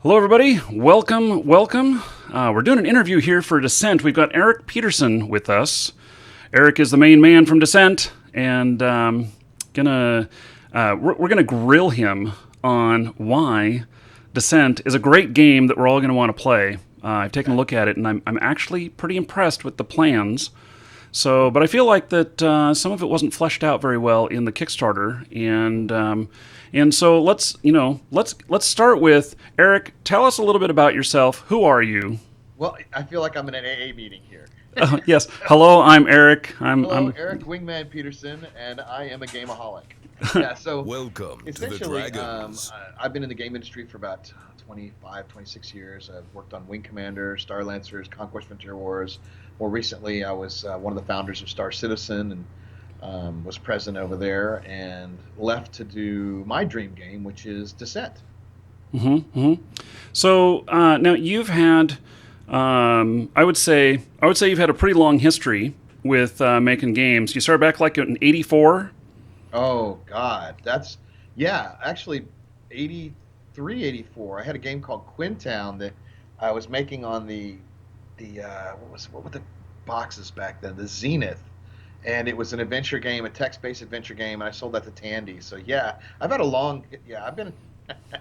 Hello, everybody. Welcome, welcome. We're doing an interview here for Descent. We've got Eric Peterson with us. Eric is the main man from Descent, and we're gonna grill him on why Descent is a great game that we're all gonna want to play. I've taken a look at it, and I'm actually pretty impressed with the plans. So, but I feel like that some of it wasn't fleshed out very well in the Kickstarter, and so let's start with Eric. Tell us a little bit about yourself. Who are you? Well, I feel like I'm in an AA meeting here. Yes. Hello, I'm Eric. Hello, Eric Wingman Peterson, and I am a gameaholic. Yeah, so Welcome to the essentially, Dragons. I've been in the game industry for about 25, 26 years. I've worked on Wing Commander, Star Lancers, Conquest Frontier Wars. More recently, I was one of the founders of Star Citizen and was president over there and left to do my dream game, which is Descent. So now you've had, I would say you've had a pretty long history with making games. You started back like in '84. Oh God, actually 83, 84. I had a game called Quintown that I was making on the what were the boxes back then? The Zenith. And it was an adventure game, a text-based adventure game, and I sold that to Tandy. So yeah, I've been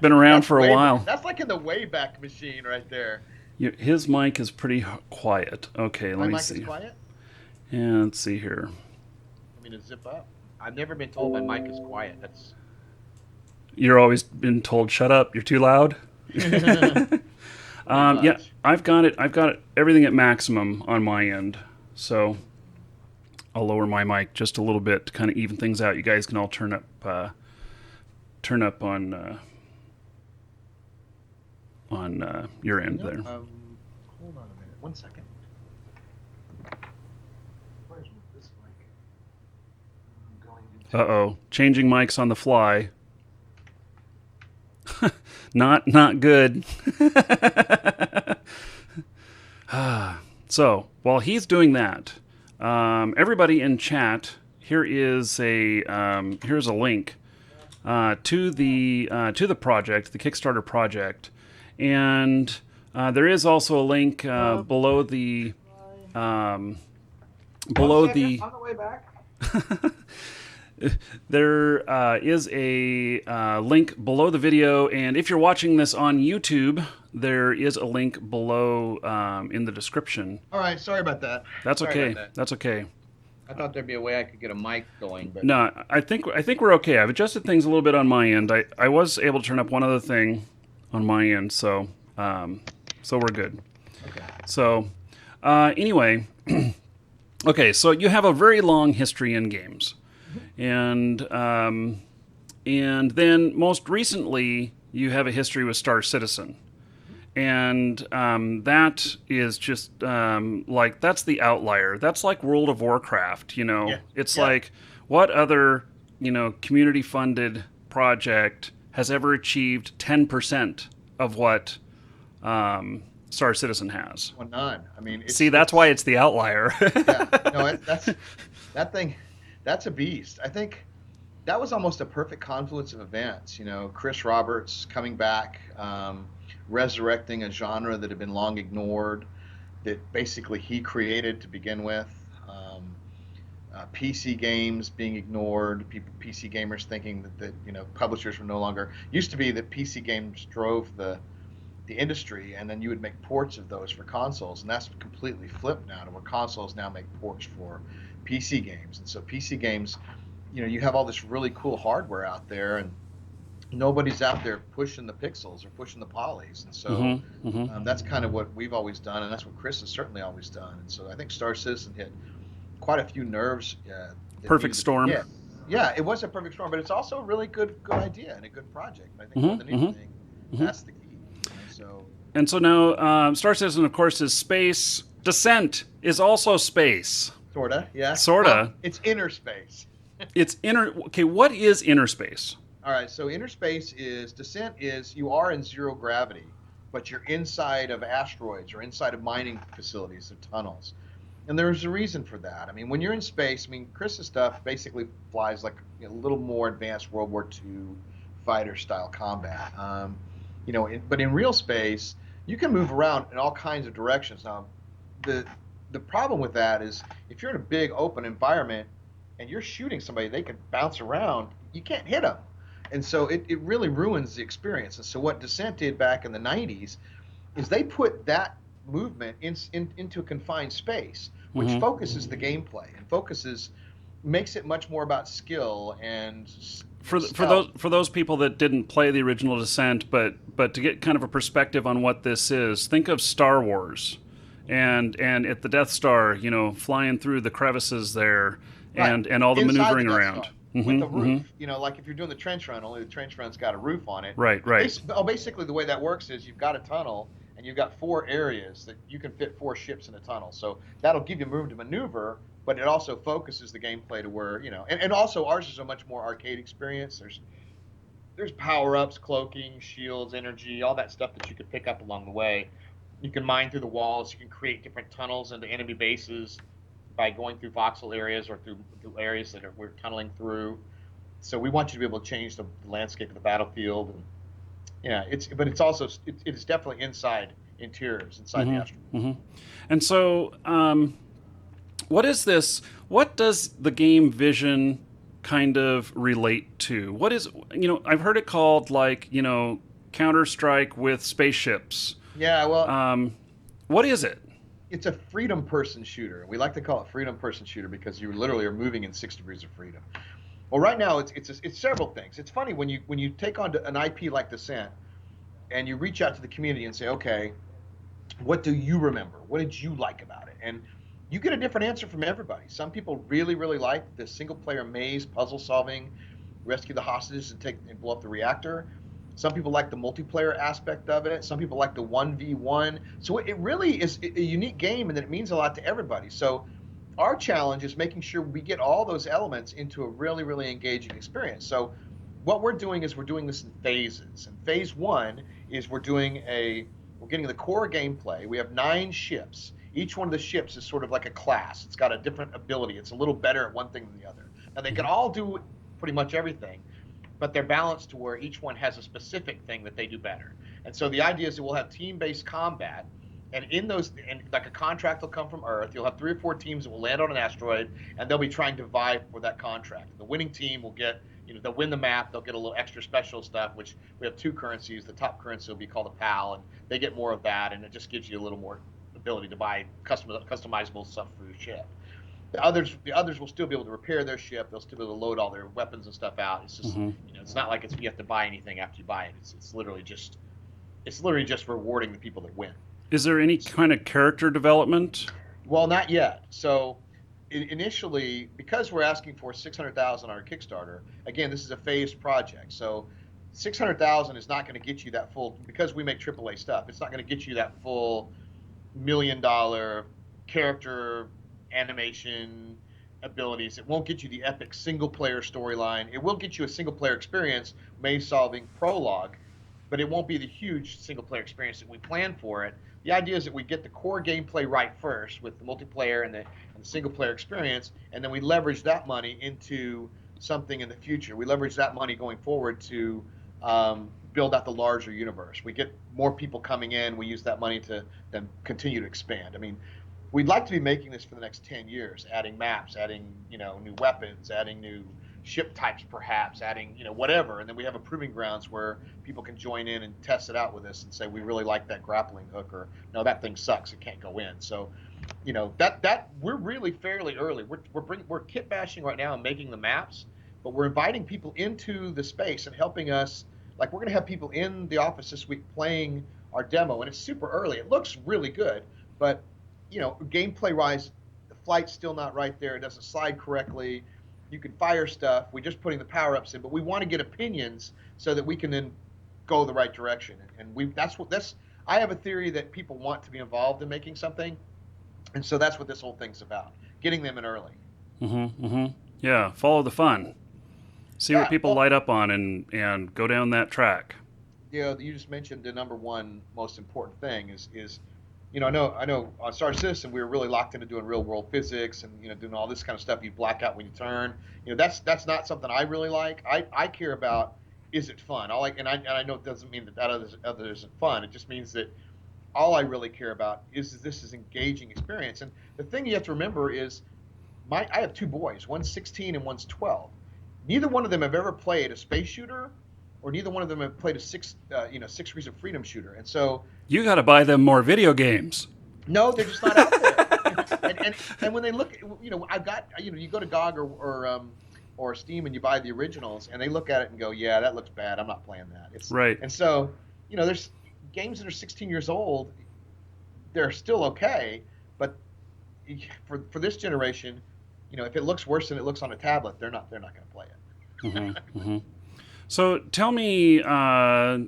Been around that's for a while. that's like in the Wayback Machine right there. His mic is pretty quiet. Okay, My let me mic see. is quiet. Yeah, let's see here. I mean to zip up. I've never been told my mic is quiet. That's You're always been told, "Shut up! You're too loud." Yeah, much. I've got it. I've got everything at maximum on my end. So I'll lower my mic just a little bit to kind of even things out. You guys can all turn up on your end there. Hold on a minute. 1 second. Where's this mic? I'm going into. Uh-oh, changing mics on the fly. Not good. So while he's doing that, everybody in chat, here's a link to the project, the Kickstarter project, and there is also a link below the below the. On the way back. There is a link below the video, and if you're watching this on YouTube, there is a link below in the description. All right, sorry about that. That's Sorry okay. about that. That's okay. I thought there'd be a way I could get a mic going, but No, I think we're okay. I've adjusted things a little bit on my end. I was able to turn up one other thing on my end, so we're good. Okay. So anyway, okay. So you have a very long history in games, and then most recently you have a history with Star Citizen, and that is just like that's the outlier. That's like World of Warcraft. Yeah. It's Yeah. like what other community funded project has ever achieved 10% of what Star Citizen has? Well, none. I mean, See, that's why it's the outlier. Yeah. No, that thing. That's a beast. I think that was almost a perfect confluence of events. Chris Roberts coming back, resurrecting a genre that had been long ignored, that basically he created to begin with. PC games being ignored, PC gamers thinking that publishers were no longer. Used to be that PC games drove the industry, and then you would make ports of those for consoles, and that's completely flipped now to where consoles now make ports for PC games. And so PC games, you have all this really cool hardware out there, and nobody's out there pushing the pixels or pushing the polys. And so that's kind of what we've always done, and that's what Chris has certainly always done. And so I think Star Citizen hit quite a few nerves. Perfect storm. Yeah, it was a perfect storm, but it's also a really good idea and a good project. And I think more than anything, that's the key. And so now Star Citizen, of course, is space. Descent is also space. Sorta, yeah. Sorta. Well, it's inner space. It's inner. Okay, what is inner space? All right, so inner space is Descent is you are in zero gravity, but you're inside of asteroids or inside of mining facilities or tunnels. And there's a reason for that. I mean, when you're in space, Chris's stuff basically flies like a little more advanced World War II fighter style combat. But in real space, you can move around in all kinds of directions. Now, the the problem with that is if you're in a big open environment and you're shooting somebody, they can bounce around. You can't hit them, and so it really ruins the experience. And so what Descent did back in the '90s is they put that movement into a confined space, which Hmm. focuses the gameplay and focuses makes it much more about skill and stealth. For those people that didn't play the original Descent, but to get kind of a perspective on what this is, think of Star Wars, and at the Death Star, flying through the crevices there, Right. and all the Inside the maneuvering Death around. Star with Hmm. a Hmm. roof. Like if you're doing the trench run, only the trench run's got a roof on it. Right, right. Basically, the way that works is you've got a tunnel and you've got four areas that you can fit four ships in a tunnel. So that'll give you room to maneuver, but it also focuses the gameplay to where, and also ours is a much more arcade experience. There's power ups, cloaking, shields, energy, all that stuff that you could pick up along the way. You can mine through the walls. You can create different tunnels into enemy bases by going through voxel areas or through areas that we're tunneling through. So we want you to be able to change the landscape of the battlefield. And yeah, it's also it is definitely inside interiors inside the Hmm. asteroid. Hmm. And so, what is this? What does the game Vision kind of relate to? What is, I've heard it called like, Counter Strike with spaceships. Yeah, well, Um, what is it? it's a freedom person shooter. We like to call it freedom person shooter because you literally are moving in 6 degrees of freedom. Well, right now it's several things. It's funny when you take on an IP like Descent and you reach out to the community and say, okay, what do you remember? What did you like about it? And you get a different answer from everybody. Some people really, really like the single player maze puzzle solving, rescue the hostages and blow up the reactor. Some people like the multiplayer aspect of it. Some people like the 1v1. So it really is a unique game and that it means a lot to everybody. So our challenge is making sure we get all those elements into a really, really engaging experience. So what we're doing is we're doing this in phases. And phase one is we're getting the core gameplay. We have 9 ships. Each one of the ships is sort of like a class. It's got a different ability. It's a little better at one thing than the other. Now they can all do pretty much everything, but they're balanced to where each one has a specific thing that they do better. And so the idea is that we'll have team-based combat, and in those, and like a contract will come from Earth. You'll have 3 or 4 teams that will land on an asteroid, and they'll be trying to vie for that contract. The winning team will get, they'll win the map. They'll get a little extra special stuff, which we have 2 currencies. The top currency will be called a PAL, and they get more of that, and it just gives you a little more ability to buy customizable stuff for your ship. The others will still be able to repair their ship. They'll still be able to load all their weapons and stuff out. It's just, Hmm. it's not like you have to buy anything after you buy it. It's literally just rewarding the people that win. Is there any kind of character development? Well, not yet. So initially, because we're asking for 600,000 on our Kickstarter, again, this is a phased project. So 600,000 is not going to get you that full, because we make AAA stuff. It's not going to get you that full $1 million character animation abilities. It won't get you the epic single player storyline. It will get you a single player experience, maze solving prologue, but it won't be the huge single player experience that we plan for it. The idea is that we get the core gameplay right first with the multiplayer and the single player experience, and then we leverage that money into something in the future. We leverage that money going forward to build out the larger universe. We get more people coming in. We use that money to then continue to expand. I mean, we'd like to be making this for the next 10 years, adding maps, adding, new weapons, adding new ship types, perhaps adding, whatever. And then we have a proving grounds where people can join in and test it out with us and say, we really like that grappling hook, or no, that thing sucks. It can't go in. So, that we're really fairly early. We're kit bashing right now and making the maps, but we're inviting people into the space and helping us. Like, we're going to have people in the office this week playing our demo, and it's super early. It looks really good, but gameplay wise, the flight's still not right there. It doesn't slide correctly. You can fire stuff. We're just putting the power ups in, but we want to get opinions so that we can then go the right direction. And that's I have a theory that people want to be involved in making something, and so that's what this whole thing's about: getting them in early. Hmm. Hmm. Yeah, follow the fun. See what Yeah. people Well, light up on, and go down that track. you just mentioned the number one most important thing is I know on Star Citizen we were really locked into doing real world physics and doing all this kind of stuff. You black out when you turn. That's not something I really like. I care about is it fun? And I know it doesn't mean that other isn't fun. It just means that all I really care about is this is engaging experience. And the thing you have to remember is I have two boys. One's 16 and one's 12. Neither one of them have ever played a space shooter, or neither one of them have played a 6 Degrees of Freedom shooter. And so You got to buy them more video games. no, they're just not out there. And when they look, I've got, you go to GOG or Steam and you buy the originals, and they look at it and go, yeah, that looks bad. I'm not playing that. Right. And so, there's games that are 16 years old. They're still okay, but for this generation, if it looks worse than it looks on a tablet, they're not going to play it. Mm-hmm. So tell me a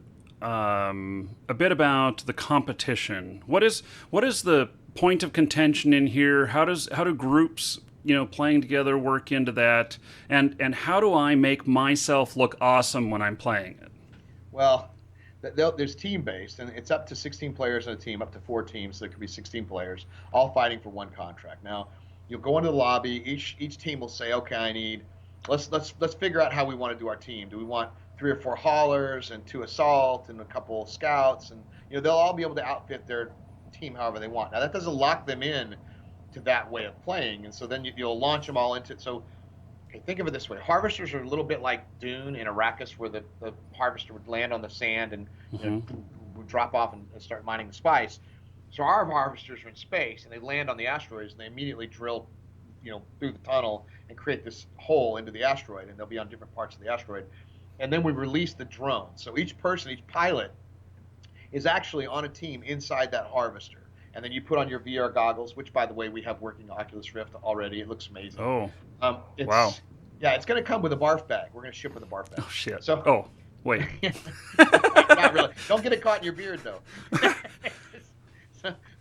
bit about the competition. What is the point of contention in here? How do groups playing together work into that? And how do I make myself look awesome when I'm playing it? Well, there's team based, and it's up to 16 players in a team, up to 4 teams, so there could be 16 players, all fighting for one contract. Now, you'll go into the lobby. Each team will say, okay, let's figure out how we want to do our team. Do we want 3 or 4 haulers and 2 assault and a couple scouts? And they'll all be able to outfit their team however they want. Now, that doesn't lock them in to that way of playing, and so then you'll launch them all into it. So okay, think of it this way: harvesters are a little bit like Dune in Arrakis, where the harvester would land on the sand and would drop off and start mining the spice. So our harvesters are in space, and they land on the asteroids, and they immediately drill, through the tunnel and create this hole into the asteroid, and they'll be on different parts of the asteroid. And then we release the drone. So each pilot, is actually on a team inside that harvester. And then you put on your VR goggles, which, by the way, we have working Oculus Rift already. It looks amazing. Oh, wow. Yeah, it's going to come with a barf bag. We're going to ship with a barf bag. Oh, shit. So, wait. Not really. Don't get it caught in your beard, though.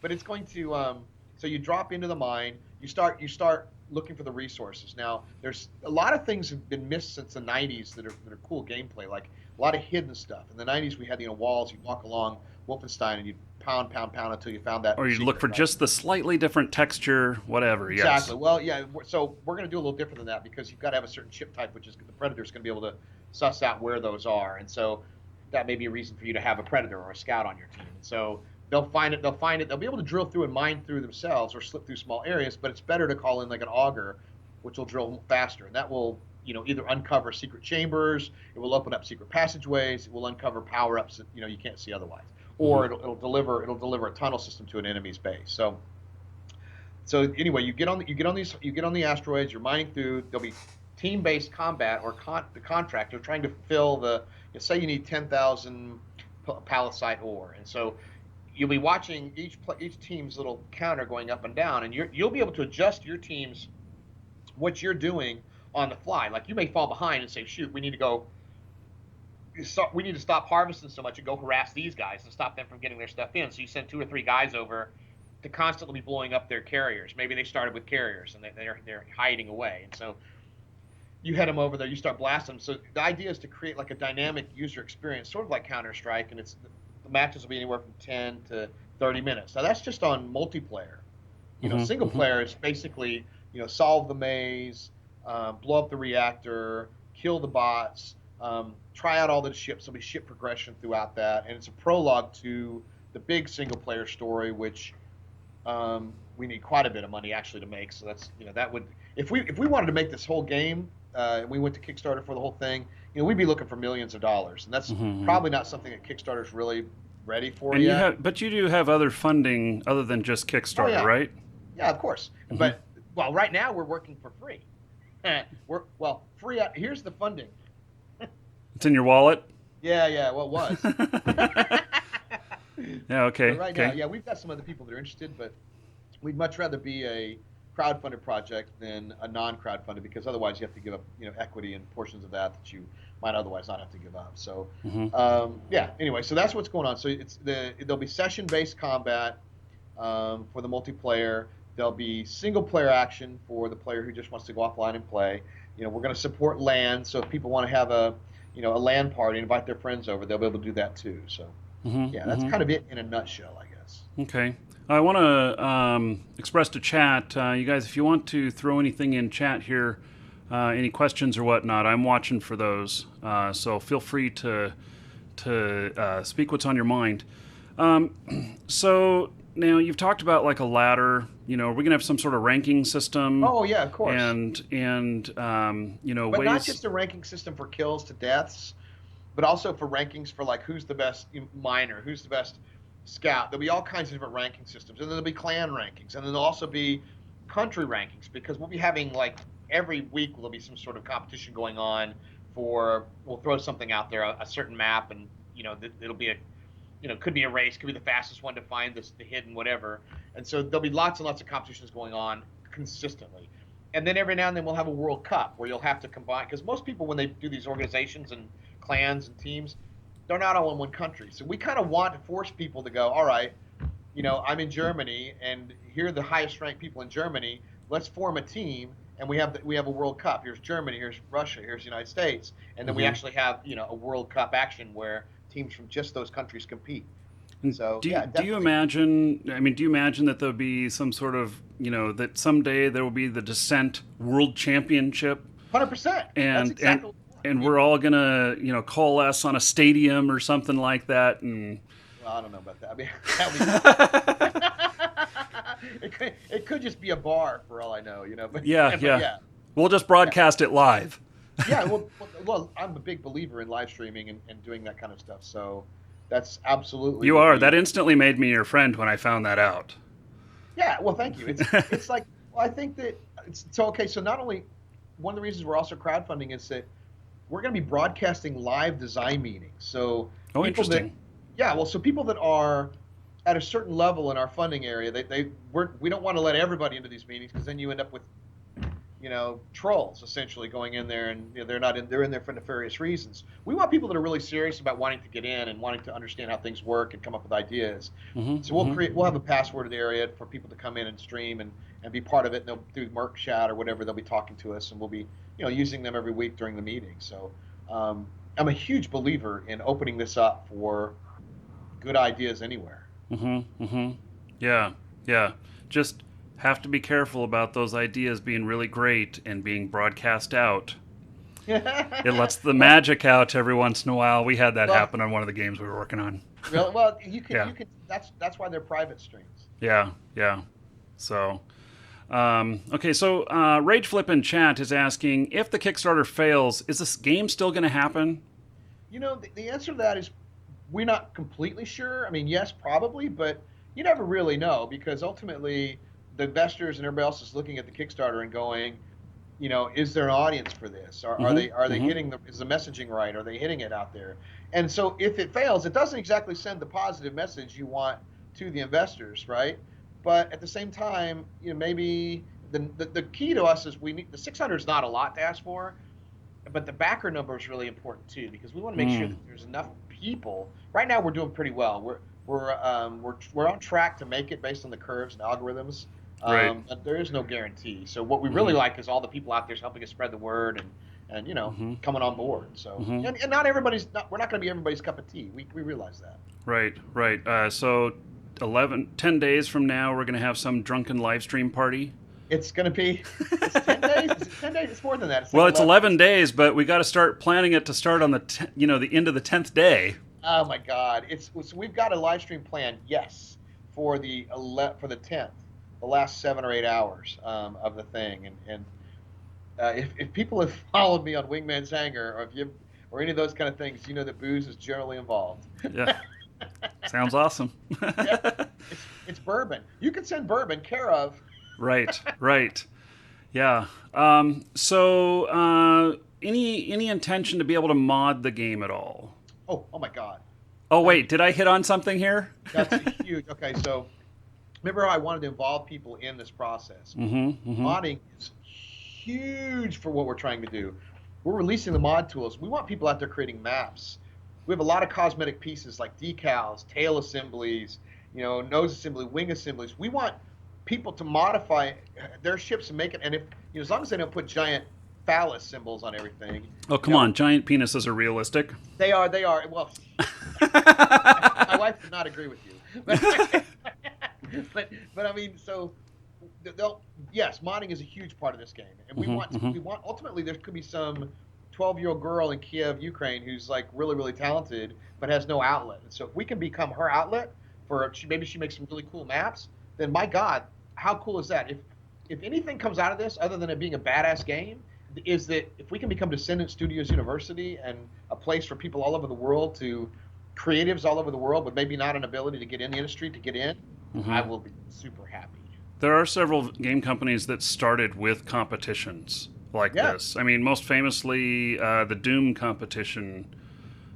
But it's going to so you drop into the mine. You start looking for the resources. Now, there's a lot of things have been missed since the 90s that are cool gameplay, like a lot of hidden stuff. In the 90s, we had walls. You'd walk along Wolfenstein and you'd pound until you found that. Or you look for just the slightly different texture, whatever. Exactly. Yes. Well, yeah. So we're going to do a little different than that, because you've got to have a certain chip type, which is the Predator's going to be able to suss out where those are, and so that may be a reason for you to have a Predator or a Scout on your team. And so they'll find it. They'll be able to drill through and mine through themselves or slip through small areas, but it's better to call in like an auger, which will drill faster, and that will either uncover secret chambers, it will open up secret passageways, it will uncover power-ups that you can't see otherwise, or it'll deliver a tunnel system to an enemy's base. So anyway, you get on the asteroids, you're mining through. There'll be team-based combat or the contract. They're trying to fill say you need 10,000 palisite ore, and so you'll be watching each team's little counter going up and down, and you'll be able to adjust your team's what you're doing on the fly. Like, you may fall behind and say, shoot, we need to stop harvesting so much and go harass these guys and stop them from getting their stuff in. So you send 2 or 3 guys over to constantly be blowing up their carriers. Maybe they started with carriers and they're hiding away, and so you head them over there, you start blasting them. So the idea is to create like a dynamic user experience, sort of like Counter-Strike, and the matches will be anywhere from 10 to 30 minutes. Now, that's just on multiplayer. Single player is basically solve the maze, blow up the reactor, kill the bots, try out all the ships. There'll be ship progression throughout that, and it's a prologue to the big single player story, which we need quite a bit of money actually to make. So that's that would, if we wanted to make this whole game, and we went to Kickstarter for the whole thing, we'd be looking for millions of dollars, and that's probably not something that Kickstarter's really ready for yet. But you do have other funding other than just Kickstarter, right? Yeah, of course. But right now we're working for free. Free. Here's the funding. It's in your wallet? Yeah. Well, it was. Yeah. Okay. But now, yeah, we've got some other people that are interested, but we'd much rather be a crowdfunded project than a non-crowdfunded, because otherwise you have to give up, equity and portions of that you might otherwise not have to give up. So, Anyway, so that's what's going on. So there'll be session-based combat for the multiplayer. There'll be single-player action for the player who just wants to go offline and play. We're going to support LAN, so if people want to have a LAN party, invite their friends over, they'll be able to do that too. So, that's kind of it in a nutshell, I guess. Okay. I want to express to chat, you guys, if you want to throw anything in chat here, any questions or whatnot, I'm watching for those. So feel free to speak what's on your mind. So now you've talked about like a ladder. We're gonna have some sort of ranking system, Oh yeah, of course. and But not ways. just a ranking system for kills to deaths, but also for rankings for like who's the best miner, who's the best scout. There'll be all kinds of different ranking systems, and then there'll be clan rankings, and then there'll also be country rankings because we'll be having like every week there'll be some sort of competition going on for. We'll throw something out there, a certain map, and it'll be a could be a race, could be the fastest one to find the hidden whatever. And so there'll be lots and lots of competitions going on consistently. And then every now and then we'll have a World Cup where you'll have to combine, because most people when they do these organizations and clans and teams, they're not all in one country. So we kind of want to force people to go, all right, I'm in Germany and here are the highest ranked people in Germany. Let's form a team and we have a World Cup. Here's Germany, here's Russia, here's the United States, and then we actually have a World Cup action where teams from just those countries compete. So Do you, yeah, do you definitely. imagine? I mean, do you imagine that there'll be some sort of that someday there will be the Descent World Championship, 100%. That's and exactly. and we're all gonna coalesce on a stadium or something like that, and Well, I don't know about that. I mean, that would it could just be a bar for all I know, But yeah, but yeah, we'll just broadcast it live. yeah. Well, I'm a big believer in live streaming and doing that kind of stuff. So that's absolutely. You what are. we- That instantly made me your friend when I found that out. Yeah. Well, thank you. It's like well, I think that it's so okay. So not only one of the reasons we're also crowdfunding is that we're going to be broadcasting live design meetings. So Oh, people that interesting. yeah, well, so people that are at a certain level in our funding area, we don't want to let everybody into these meetings because then you end up with, trolls essentially going in there and they're in there for nefarious reasons. We want people that are really serious about wanting to get in and wanting to understand how things work and come up with ideas. So we'll have a passworded area for people to come in and stream and be part of it. And they'll do Merc Chat or whatever. They'll be talking to us and we'll be, using them every week during the meeting. So I'm a huge believer in opening this up for good ideas anywhere. Yeah, yeah. Just have to be careful about those ideas being really great and being broadcast out. It lets the magic out every once in a while. We had that Well, happen on one of the games we were working on. really, well, you can, Yeah. you can. That's why they're private streams. Yeah, yeah. So, okay. So, Rage Flip in chat is asking if the Kickstarter fails, is this game still going to happen? The answer to that is we're not completely sure. I mean, yes, probably, but you never really know because ultimately the investors and everybody else is looking at the Kickstarter and going, is there an audience for this? Are they hitting is the messaging right? Are they hitting it out there? And so if it fails, it doesn't exactly send the positive message you want to the investors, right? But at the same time, maybe the key to us is we need the 600 is not a lot to ask for, but the backer number is really important too because we want to make sure that there's enough people. Right now, we're doing pretty well. We're on track to make it based on the curves and algorithms. Right. But there is no guarantee. So what we really like is all the people out there helping us spread the word and coming on board. So and not everybody's we're not going to be everybody's cup of tea. We realize that. Right, right. So 10 days from now, we're going to have some drunken live stream party. It's going to be it's 10 days. Is it 10 days? It's more than that. Well, it's 11 days, but we got to start planning it to start on the the end of the 10th day. Oh my God! So we've got a live stream plan. Yes, for the 10th, the last 7 or 8 hours of the thing, and if people have followed me on Wingman's Hangar or any of those kind of things, you know that booze is generally involved. Yeah, sounds awesome. Yeah. It's bourbon. You can send bourbon care of. Right, right. Yeah. So, any intention to be able to mod the game at all? Oh my God. Oh wait, did I hit on something here? That's huge. Okay, so remember how I wanted to involve people in this process. Modding is huge for what we're trying to do. We're releasing the mod tools. We want people out there creating maps. We have a lot of cosmetic pieces like decals, tail assemblies, nose assembly, wing assemblies. We want people to modify their ships and make it. And if as long as they don't put giant phallus symbols on everything. Oh, come on. Giant penises are realistic. They are. Well, my wife did not agree with you. But I mean, so yes, modding is a huge part of this game, and Mm-hmm. we want ultimately there could be some 12-year-old girl in Kiev, Ukraine, who's like really really talented but has no outlet. And so if we can become her outlet for maybe she makes some really cool maps, then my God, how cool is that? If anything comes out of this other than it being a badass game, is that if we can become Descendant Studios University and a place for people all over the world to creatives all over the world, but maybe not an ability to get in the industry to get in, I Mm-hmm. will be super happy. There are several game companies that started with competitions like Yeah. this. I mean, most famously, the Doom competition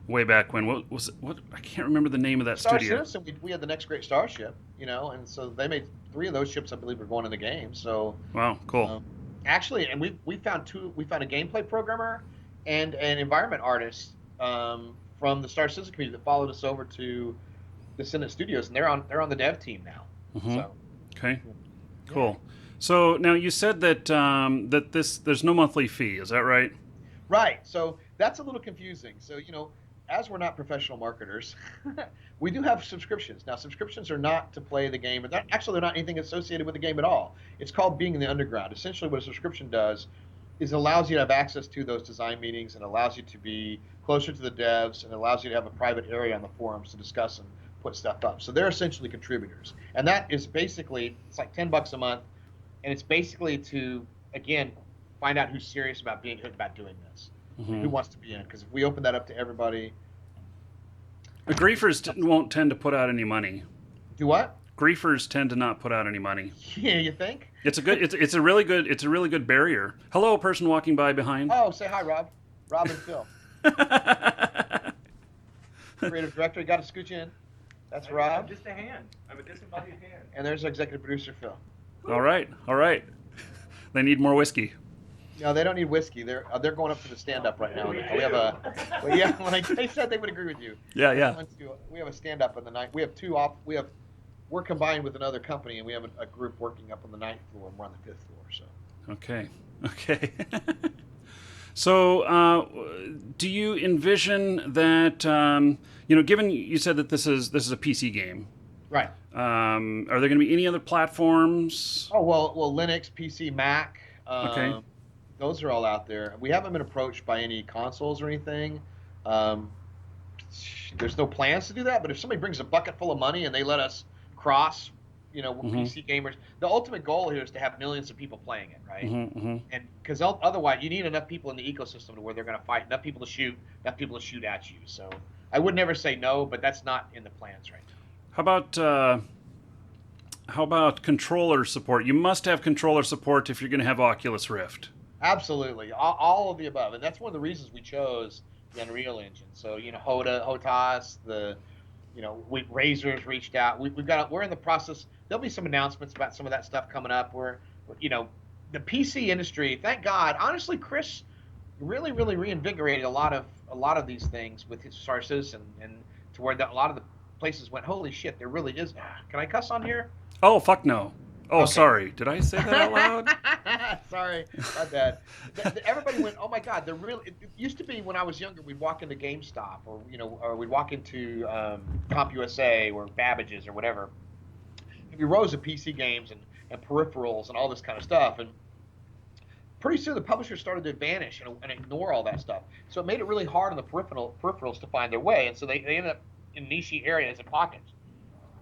way back when. What was it? What? I can't remember the name of that Star studio. Citizen, we had the next great starship, and so they made three of those ships, I believe, are going in the game. So Wow, cool. um, actually, and we found two. We found a gameplay programmer and an environment artist from the Star Citizen community that followed us over to Descendant Studios, and they're on the dev team now. Mm-hmm. So Okay, yeah, cool. So now you said that that there's no monthly fee. Is that right? right. So that's a little confusing. So as we're not professional marketers, we do have subscriptions. Now, subscriptions are not to play the game, but actually, they're not anything associated with the game at all. It's called being in the underground. Essentially, what a subscription does is allows you to have access to those design meetings and allows you to be closer to the devs and allows you to have a private area on the forums to discuss and put stuff up. So they're essentially contributors, and that is basically it's like $10 a month, and it's basically to again find out who's serious about being about doing this and Mm-hmm. who wants to be in. Because if we open that up to everybody, Griefers won't tend to put out any money. do what? Griefers tend to not put out any money. Yeah, you think? It's a really good barrier. Hello, person walking by behind. Oh, say hi, Rob. Rob and Phil, creative director. You got to scooch in. That's I'm Rob, just a hand. I'm a disembodied hand. and there's our executive producer Phil. All right, all right. They need more whiskey. No, they don't need whiskey. They're going up for the stand up right now. We We have a well, yeah. When they said they would agree with you. Yeah, yeah. We have a stand up on the night. We have two off. We're combined with another company, and we have a group working up on the ninth floor, and we're on the fifth floor. So Okay, okay. So, do you envision that? Given you said that this is a PC game, right. are there going to be any other platforms? Oh well, Linux, PC, Mac. Okay. Those are all out there. We haven't been approached by any consoles or anything. Um, there's no plans to do that. But if somebody brings a bucket full of money and they let us cross, Mm-hmm. PC gamers, the ultimate goal here is to have millions of people playing it, right? Mm-hmm, mm-hmm. And because otherwise, you need enough people in the ecosystem to where they're going to fight, enough people to shoot at you. So I would never say no, but that's not in the plans right now. How about controller support? You must have controller support if you're going to have Oculus Rift. Absolutely, all of the above, and that's one of the reasons we chose the Unreal Engine. So HOTAS, Razor's reached out. We're in the process. There'll be some announcements about some of that stuff coming up. The PC industry. Thank God, honestly, Chris really really reinvigorated a lot of these things with his Star Citizen, and to where a lot of the places went, holy shit, there really is. Can I cuss on here? Oh, fuck no. Oh, Okay. sorry. Did I say that out loud? Sorry, my bad. Everybody went, oh my God, they're really. It used to be when I was younger, we'd walk into GameStop or we'd walk into CompUSA or Babbage's or whatever. There'd be rows of PC games and peripherals and all this kind of stuff. And pretty soon the publishers started to vanish and ignore all that stuff. So it made it really hard on the peripherals to find their way. And so they ended up in niche areas and pockets.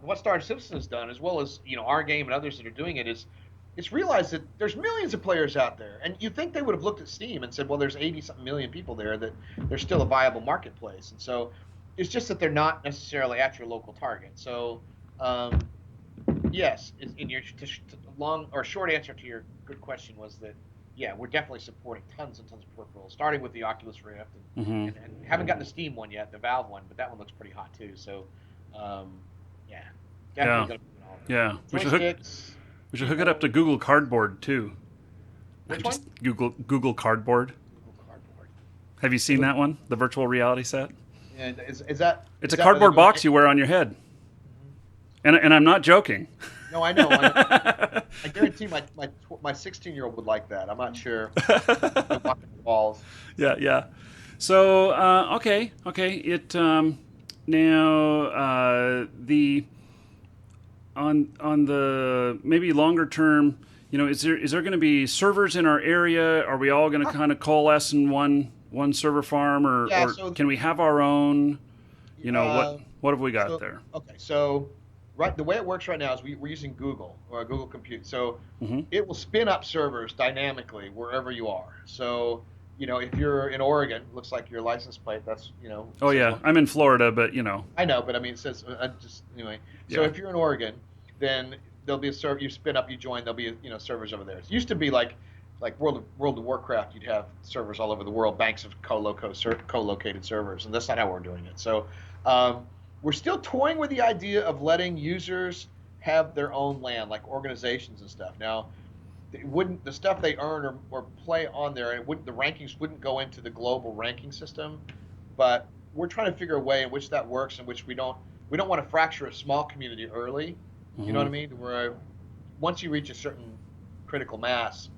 What Star Citizen has done, as well as our game and others that are doing it, is it's realized that there's millions of players out there, and you think they would have looked at Steam and said, well, there's 80-something million people there, that there's still a viable marketplace. And so it's just that they're not necessarily at your local target. So yes, in your long or short answer to your good question was that yeah, we're definitely supporting tons and tons of peripherals, starting with the Oculus Rift, Mm-hmm. and haven't gotten the Steam one yet, the Valve one, but that one looks pretty hot too. So yeah, definitely gonna be all of it. Yeah. Joysticks, We should hook it up to Google Cardboard too. Which Just one? Google Cardboard. Google Cardboard. Have you seen that one? The virtual reality set? And is that? It's is a that cardboard where they go- box you wear on your head. And I'm not joking. No, I know. I guarantee my 16-year-old would like that. I'm not sure. Walking the walls. Yeah, yeah. So okay. It now the on the maybe longer term, is there going to be servers in our area? Are we all going to kind of coalesce in one server farm, or Yeah. can we have our own? Uh, What have we got so there? okay. So right, the way it works right now is we're using Google or Google Compute. So Hmm. it will spin up servers dynamically wherever you are. So if you're in Oregon, looks like your license plate. That's Oh says yeah, I'm in Florida, but I know, but I mean, it says just anyway. So yeah. if you're in Oregon, then there'll be a server. You spin up, you join. There'll be servers over there. It used to be like World of Warcraft. You'd have servers all over the world, banks of co-located servers, and that's not how we're doing it. So um, we're still toying with the idea of letting users have their own land, like organizations and stuff. Now, it wouldn't the stuff they earn or play on there, and the rankings wouldn't go into the global ranking system, but we're trying to figure a way in which that works, in which we don't want to fracture a small community early. You know what Hmm. I mean? Where once you reach a certain critical mass,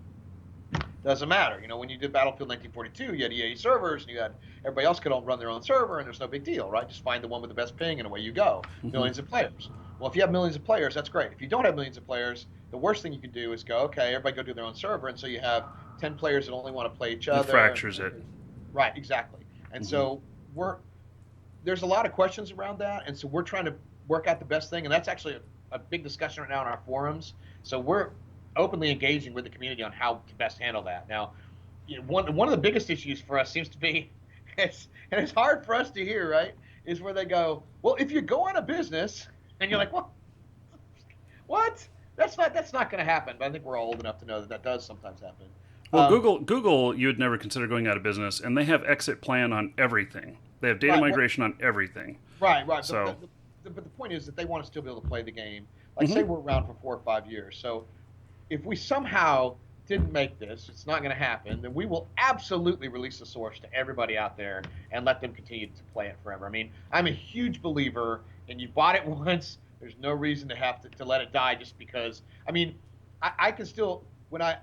doesn't matter. When you did Battlefield 1942, you had EA servers, and you had everybody else could all run their own server, and there's no big deal, right? Just find the one with the best ping, and away you go. Hmm. Millions of players. Well, if you have millions of players, that's great. If you don't have millions of players, the worst thing you can do is go, okay, everybody go do their own server, and so you have 10 players that only want to play each It other, and fractures it. right, exactly. And Hmm. so there's a lot of questions around that, and so we're trying to work out the best thing, and that's actually a big discussion right now in our forums. So we're openly engaging with the community on how to best handle that. Now, one of the biggest issues for us seems to be, and it's hard for us to hear, right? Is where they go, well, if you go on a business, and you're like, well, what? That's not going to happen. But I think we're all old enough to know that that does sometimes happen. Well, Um, Google, you would never consider going out of business, and they have exit plan on everything. They have data right. Well, migration on everything. right. But So, but the point is that they want to still be able to play the game. Like, say hmm. we're around for 4 or 5 years. So if we somehow didn't make this, it's not going to happen, then we will absolutely release the source to everybody out there and let them continue to play it forever. I mean, I'm a huge believer in you bought it once, there's no reason to have to let it die just because. I mean, I can still, when I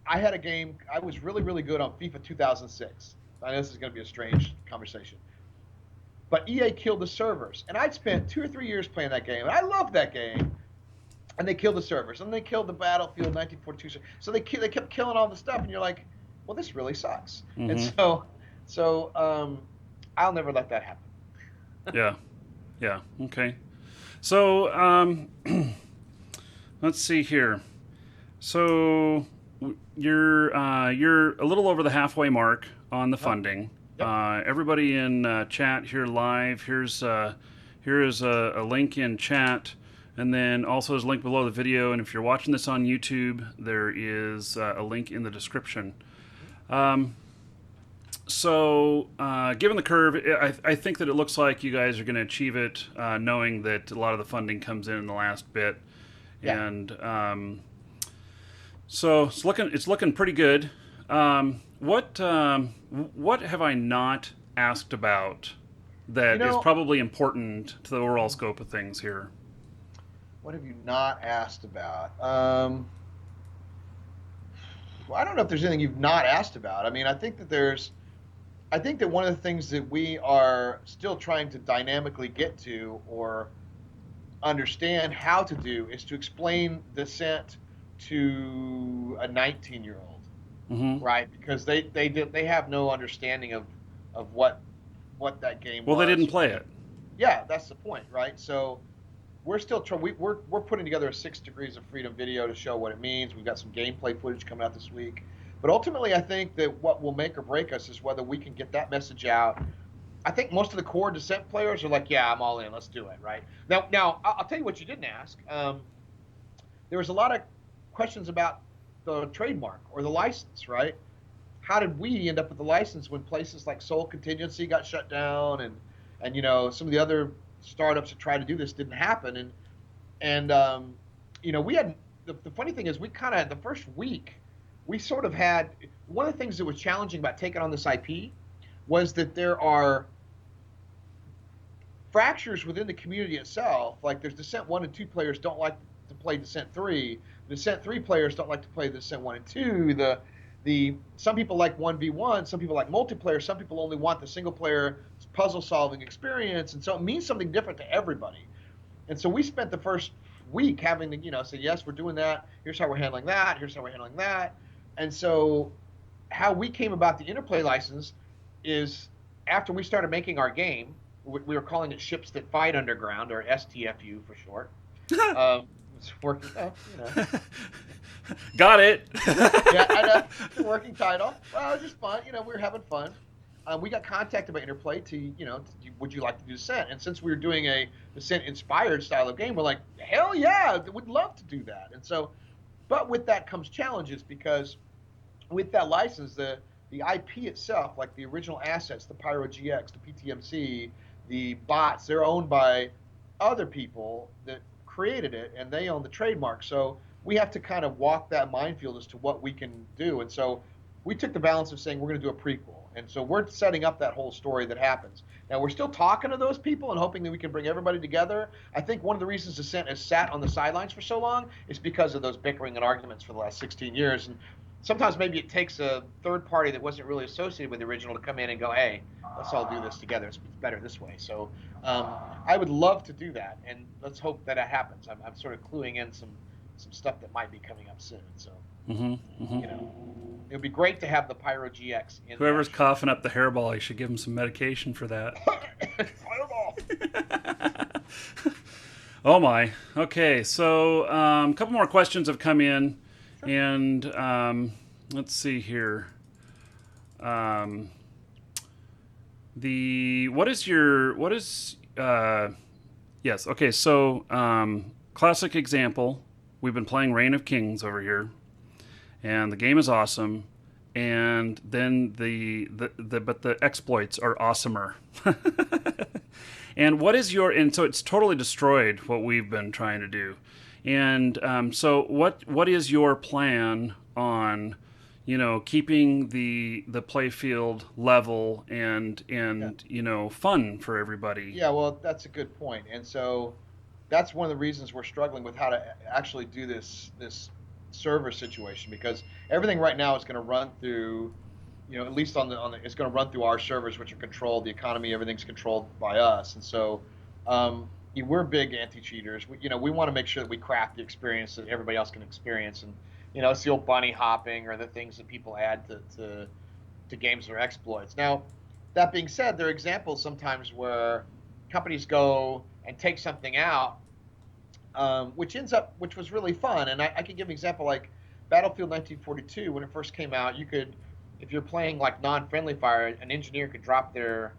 had a game, I was really, really good on FIFA 2006. I know this is going to be a strange conversation. But EA killed the servers, and I'd spent 2 or 3 years playing that game, and I loved that game, and they killed the servers, and they killed the Battlefield 1942. So they kept killing all the stuff, and you're like, well, this really sucks. And Hmm. so I'll never let that happen. Yeah, yeah, okay. So, let's see here. So, you're a little over the halfway mark on the Huh? funding. Yep. Everybody in chat here live. Here is a link in chat, and then also there's a link below the video. And if you're watching this on YouTube, there is a link in the description. Given the curve, I think that it looks like you guys are going to achieve it, knowing that a lot of the funding comes in the last bit, Yeah. and so it's looking pretty good. What have I not asked about You that is know, probably important to the overall scope of things here? what have you not asked about? Well, I don't know if there's anything you've not asked about. I mean, I think that one of the things that we are still trying to dynamically get to or understand how to do is to explain Descent to a 19-year-old, Hmm. right? Because they have no understanding of what that game Well, they didn't was. play it. Yeah, that's the point, right? So we're still trying. We're putting together a 6 Degrees of Freedom video to show what it means. We've got some gameplay footage coming out this week. But ultimately, I think that what will make or break us is whether we can get that message out. I think most of the core Descent players are like, "Yeah, I'm all in. Let's do it." Right now, I'll tell you what you didn't ask. There was a lot of questions about the trademark or the license, right? How did we end up with the license when places like Soul Contingency got shut down, and some of the other startups that tried to do this didn't happen, and we had the funny thing is we kind of the first week we sort of had one of the things that was challenging about taking on this IP was that there are fractures within the community itself. Like there's Descent 1 and 2 players don't like to play Descent 3. The Descent 3 players don't like to play the Descent 1 and 2. The some people like 1v1, some people like multiplayer, some people only want the single player puzzle solving experience, and so it means something different to everybody. And so we spent the first week having to say, yes, we're doing that. Here's how we're handling that. Here's how we're handling that. And so how we came about the Interplay license is after we started making our game, we were calling it Ships That Fight Underground, or STFU for short. It's working, Got it. yeah, I know. It's a working title. Well, it was just fun. We were having fun. We got contacted by Interplay would you like to do Descent? And since we were doing a Descent-inspired style of game, we're like, hell yeah, we'd love to do that. And so, but with that comes challenges because with that license, the IP itself, like the original assets, the Pyro GX, the PTMC, the bots, they're owned by other people that created it, and they own the trademark. So we have to kind of walk that minefield as to what we can do. And so we took the balance of saying we're going to do a prequel. And so we're setting up that whole story that happens. Now, we're still talking to those people and hoping that we can bring everybody together. I think one of the reasons Descent has sat on the sidelines for so long is because of those bickering and arguments for the last 16 years. And sometimes maybe it takes a third party that wasn't really associated with the original to come in and go, hey, let's all do this together. It's better this way. So I would love to do that, and let's hope that it happens. I'm sort of cluing in some stuff that might be coming up soon. So, it would be great to have the Pyro GX in Whoever's coughing up the hairball, you should give him some medication for that. Fireball! Oh my. Okay, so a couple more questions have come in, and let's see here. Yes. Okay. So classic example. We've been playing Reign of Kings over here, and the game is awesome. And then but the exploits are awesomer. And so it's totally destroyed what we've been trying to do. And so what is your plan on, keeping the playfield level and fun for everybody? Yeah, well, that's a good point. And so that's one of the reasons we're struggling with how to actually do this server situation, because everything right now is going to run through, at least on the it's going to run through our servers, which are controlled. The economy, everything's controlled by us, and so we're big anti-cheaters. We want to make sure that we craft the experience that everybody else can experience, and it's the old bunny hopping or the things that people add to games or exploits. Now, that being said, there are examples sometimes where companies go and take something out, which was really fun. And I could give an example like Battlefield 1942. When it first came out, you could, if you're playing like non-friendly fire, an engineer could drop their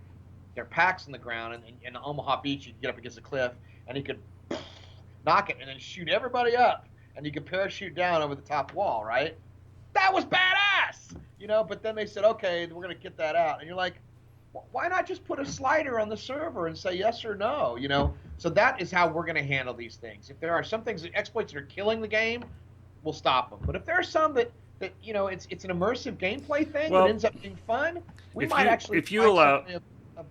packs on the ground, and in Omaha Beach, you could get up against a cliff, and he could knock it and then shoot everybody up, and you could parachute down over the top wall, right? That was badass, But then they said, okay, we're going to get that out, and you're like, why not just put a slider on the server and say yes or no? So that is how we're going to handle these things. If there are some things, exploits that are killing the game, we'll stop them. But if there are some that it's an immersive gameplay thing that ends up being fun, we might actually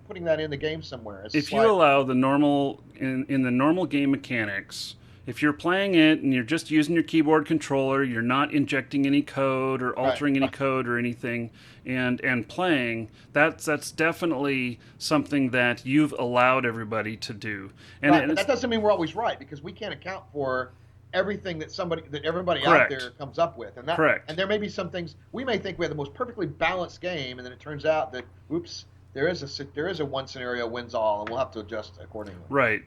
putting that in the game somewhere. If you allow the normal in the normal game mechanics, if you're playing it and you're just using your keyboard controller, you're not injecting any code or altering any code or anything, and playing, that's definitely something that you've allowed everybody to do. And but that doesn't mean we're always right, because we can't account for everything that everybody out there comes up with. And Correct. And there may be some things we may think we have the most perfectly balanced game, and then it turns out that there is a one scenario wins all, and we'll have to adjust accordingly. Right.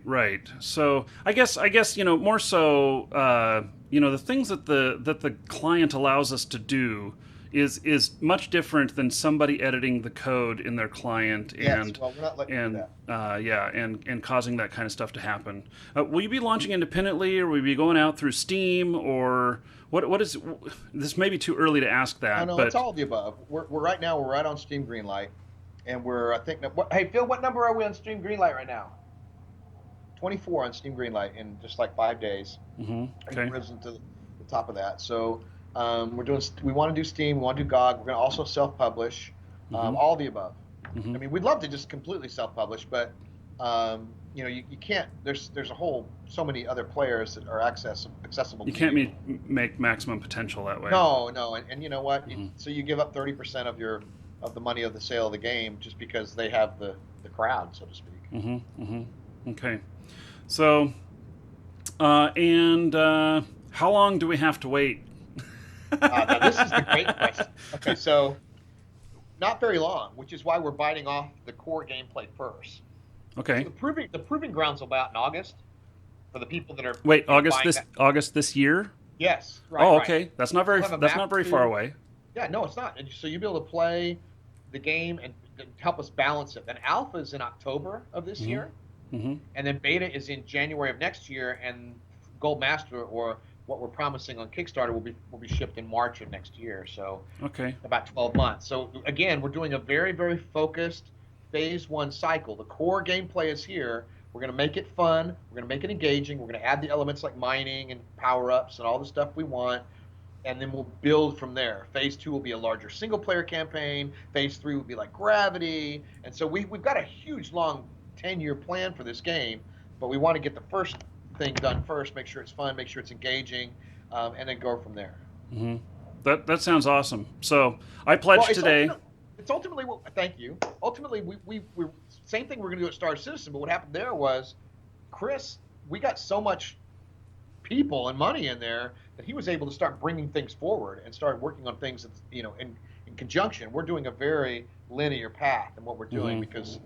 So I guess more so the things that the client allows us to do is much different than somebody editing the code in their client and well, we're not letting you do that. And causing that kind of stuff to happen. Will you be launching independently, or will you be going out through Steam, or what is this? May be too early to ask that. No, but it's all of the above. We're right on Steam Greenlight. And hey, Phil, what number are we on Steam Greenlight right now? 24 on Steam Greenlight in just like 5 days. Mm-hmm. Okay. We've risen to the top of that. So we want to do Steam, we want to do GOG. We're going to also self-publish, all the above. Mm-hmm. I mean, we'd love to just completely self-publish, but you can't. There's so many other players that are accessible. You can't make maximum potential that way. No, and you know what? Mm-hmm. So you give up 30% of the money of the sale of the game just because they have the crowd, so to speak. Mm-hmm. Okay. So And how long do we have to wait? Now this is the great question. Okay, so not very long, which is why we're biting off the core gameplay first. So Okay. the proving grounds will be out in August for the people that are Wait, August buying this that. August this year? Yes, right, Oh, right. okay. We'll have a That's map not very far too. away. Yeah, no, it's not. And so you'll be able to play the game and help us balance it. Then alpha is in October of this Mhm. year, Mhm. and then beta is in January of next year, and gold master or what we're promising on Kickstarter will be shipped in March of next year. So Okay. about 12 months. So again, we're doing a very, very focused phase one cycle. The core gameplay is here. We're going to make it fun. We're going to make it engaging. We're going to add the elements like mining and power ups and all the stuff we want. And then we'll build from there. Phase two will be a larger single player campaign. Phase three will be like Gravity. And so we've got a huge, long 10-year plan for this game, but we want to get the first thing done first, make sure it's fun, make sure it's engaging, and then go from there. Hmm. That sounds awesome. So I Well, pledged it's today. ultimately, it's ultimately what. Thank you. Ultimately, we same thing we're going to do at Star Citizen, but what happened there was Chris. We got so much people and money in there that he was able to start bringing things forward and start working on things that, in conjunction. We're doing a very linear path in what we're doing Hmm. because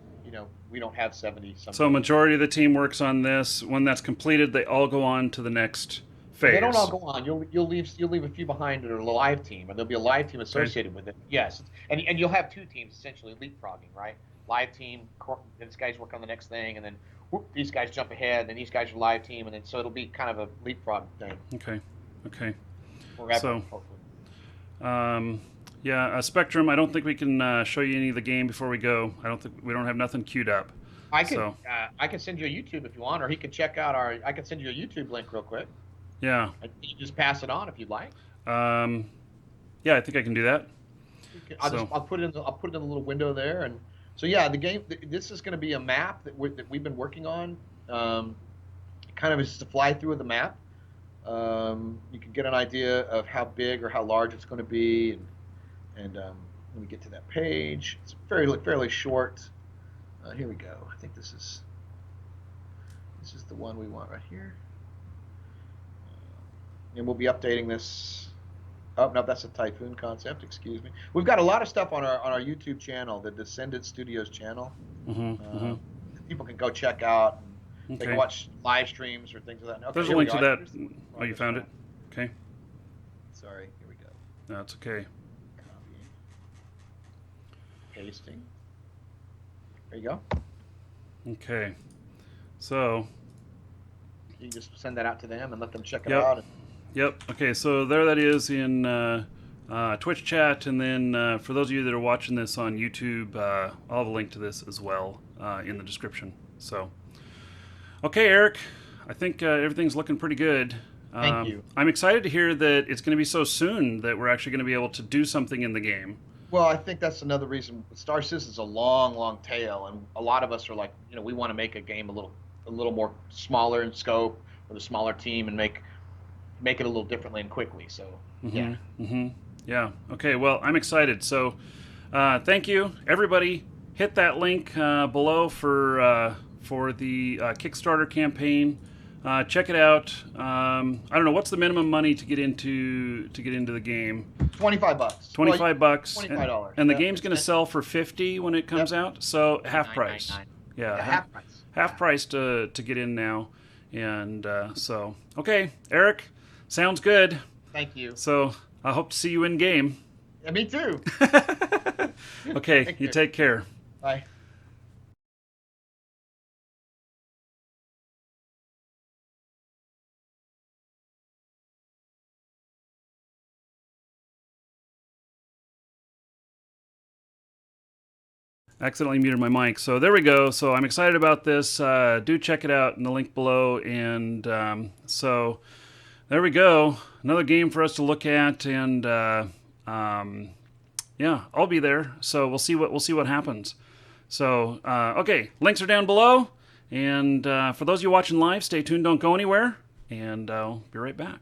we don't have 70 So something. majority of the team works on this. When that's completed, they all go on to the next Well, they don't all phase. go on. You'll leave a few behind that are a live team, and there'll be a live team Okay. associated with it. Yes, and you'll have two teams essentially leapfrogging, right? Live team, these guys work on the next thing, and then whoop, these guys jump ahead, and these guys are live team, and then so it'll be kind of a leapfrog thing Okay. Okay. forever, So hopefully. um, yeah, Spectrum. I don't think we can show you any of the game before we go. I don't think we don't have nothing queued up. So I can send you a YouTube if you want, or he can check out our. I can send you a YouTube link real quick. yeah. And you just pass it on if you'd like. Um, yeah, I think I can do that. So I'll put it in the little window there, and so yeah, the game. This is going to be a map that we've been working on. Um, Kind of is just a fly through of the map. You can get an idea of how big or how large it's going to be, and when we get to that page, it's fairly short. Here we go. I think this is the one we want right here, and we'll be updating this. Oh no, that's a typhoon concept. Excuse me. We've got a lot of stuff on our YouTube channel, the Descended Studios channel. hmm hmm Uh, People can go check out. And they can okay. watch live streams or things of that. Okay, There's a here we link go. to that. Here's the Oh, you progress found it. now. Okay. Sorry. Here we go. That's okay. Copying, pasting. There you go. Okay. So You can just send that out to them and let them check it yep. out. Yep. Okay, so there that is in Twitch chat, and then for those of you that are watching this on YouTube, I'll have a link to this as well in the description. So, okay, Eric, I think everything's looking pretty good. Thank you. I'm excited to hear that it's going to be so soon that we're actually going to be able to do something in the game. Well, I think that's another reason. Star Citizen's a long, long tail, and a lot of us are like, we want to make a game a little more smaller in scope with a smaller team and make it a little differently and quickly. So, yeah. Mm-hmm. Mm-hmm. Yeah. Okay. Well, I'm excited. So, thank you, everybody. Hit that link below for the Kickstarter campaign. Check it out. I don't know what's the minimum money to get into the game. $25. 25 bucks. $25. And the Yeah, game's going to it's sell for 50 when it comes Yep. out. So half price. 9.99. Yeah. Yeah, half price. Half price to get in now. And so okay, Eric, sounds good. Thank you. So I hope to see you in game. Yeah, me too. Okay, Take you care. take care. Bye. Accidentally muted my mic. So there we go. So I'm excited about this. Do check it out in the link below. And so there we go. Another game for us to look at. And yeah, I'll be there. So we'll see what happens. So okay, links are down below. And for those of you watching live, stay tuned. Don't go anywhere. And I'll be right back.